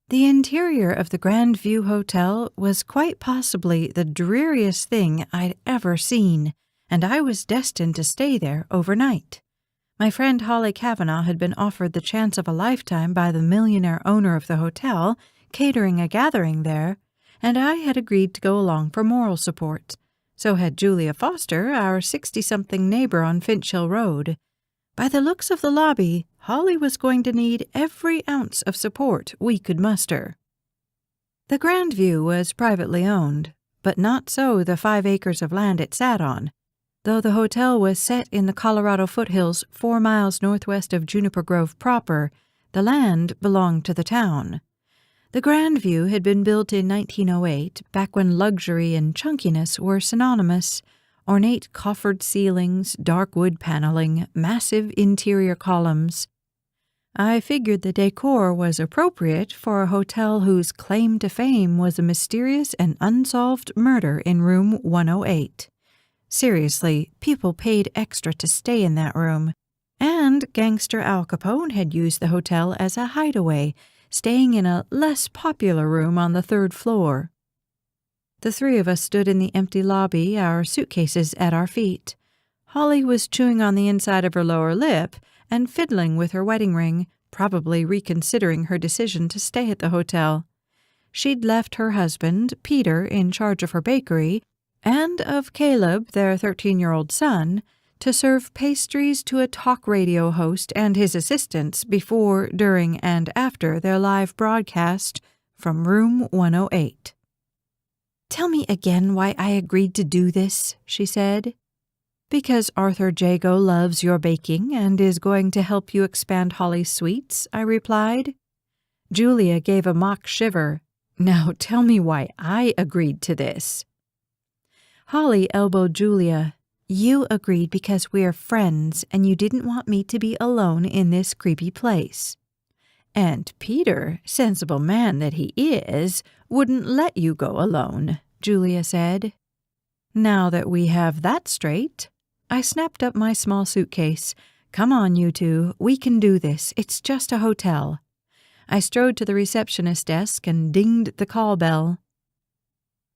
The interior of the Grandview Hotel was quite possibly the dreariest thing I'd ever seen, and I was destined to stay there overnight. My friend Holly Cavanaugh had been offered the chance of a lifetime by the millionaire owner of the hotel, catering a gathering there, and I had agreed to go along for moral support. So had Julia Foster, our 60-something neighbor on Finch Hill Road. By the looks of the lobby, Holly was going to need every ounce of support we could muster. The Grandview was privately owned, but not so the 5 acres of land it sat on. Though the hotel was set in the Colorado foothills 4 miles northwest of Juniper Grove proper, the land belonged to the town. The Grandview had been built in 1908, back when luxury and chunkiness were synonymous. Ornate coffered ceilings, dark wood paneling, massive interior columns. I figured the decor was appropriate for a hotel whose claim to fame was a mysterious and unsolved murder in room 108. Seriously, people paid extra to stay in that room. And gangster Al Capone had used the hotel as a hideaway, staying in a less popular room on the 3rd floor. The 3 of us stood in the empty lobby, our suitcases at our feet. Holly was chewing on the inside of her lower lip and fiddling with her wedding ring, probably reconsidering her decision to stay at the hotel. She'd left her husband, Peter, in charge of her bakery, and of Caleb, their 13-year-old son, to serve pastries to a talk radio host and his assistants before, during, and after their live broadcast from room 108. "Tell me again why I agreed to do this," she said. "Because Arthur Jago loves your baking and is going to help you expand Holly's sweets," I replied. Julia gave a mock shiver. "Now tell me why I agreed to this." Holly elbowed Julia. "You agreed because we're friends and you didn't want me to be alone in this creepy place. And Peter, sensible man that he is, wouldn't let you go alone," Julia said. "Now that we have that straight," I snapped up my small suitcase. "Come on, you two. We can do this. It's just a hotel." I strode to the receptionist desk and dinged the call bell.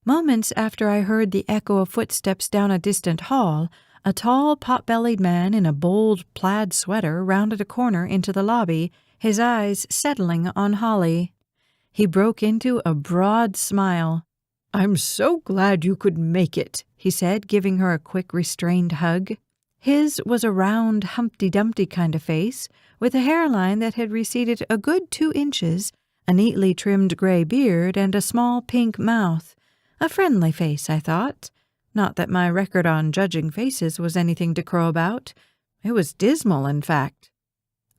Moments after I heard the echo of footsteps down a distant hall, a tall, pot-bellied man in a bold plaid sweater rounded a corner into the lobby, his eyes settling on Holly. He broke into a broad smile. "I'm so glad you could make it," he said, giving her a quick, restrained hug. His was a round, Humpty Dumpty kind of face, with a hairline that had receded a good 2 inches, a neatly trimmed gray beard, and a small pink mouth. A friendly face, I thought. Not that my record on judging faces was anything to crow about. It was dismal, in fact.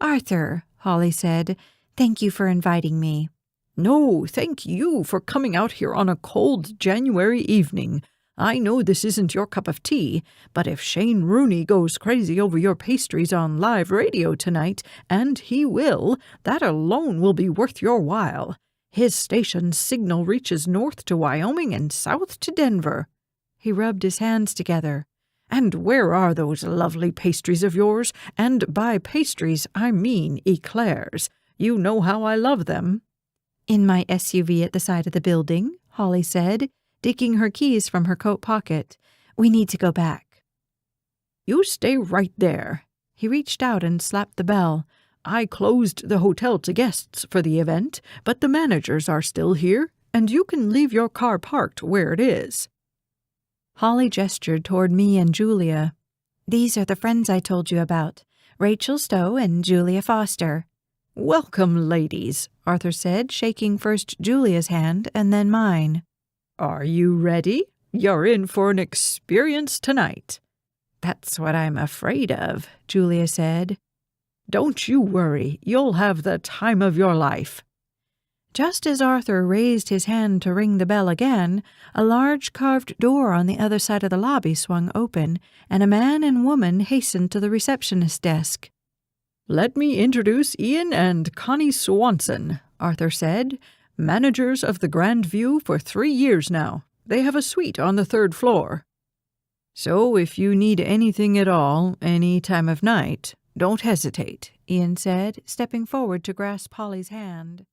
"Arthur," Holly said, "thank you for inviting me." "No, thank you for coming out here on a cold January evening. I know this isn't your cup of tea, but if Shane Rooney goes crazy over your pastries on live radio tonight, and he will, that alone will be worth your while. His station's signal reaches north to Wyoming and south to Denver." He rubbed his hands together. "And where are those lovely pastries of yours? And by pastries, I mean eclairs. You know how I love them." "In my SUV at the side of the building," Holly said, digging her keys from her coat pocket. "We need to go back." "You stay right there." He reached out and slapped the bell. "I closed the hotel to guests for the event, but the managers are still here, and you can leave your car parked where it is." Holly gestured toward me and Julia. "These are the friends I told you about, Rachel Stowe and Julia Foster." "Welcome, ladies," Arthur said, shaking first Julia's hand and then mine. "Are you ready? You're in for an experience tonight." "That's what I'm afraid of," Julia said. "Don't you worry. You'll have the time of your life." Just as Arthur raised his hand to ring the bell again, a large carved door on the other side of the lobby swung open, and a man and woman hastened to the receptionist desk. "Let me introduce Ian and Connie Swanson," Arthur said, "managers of the Grandview for 3 years now. They have a suite on the 3rd floor. So if you need anything at all, any time of night, don't hesitate," Ian said, stepping forward to grasp Holly's hand.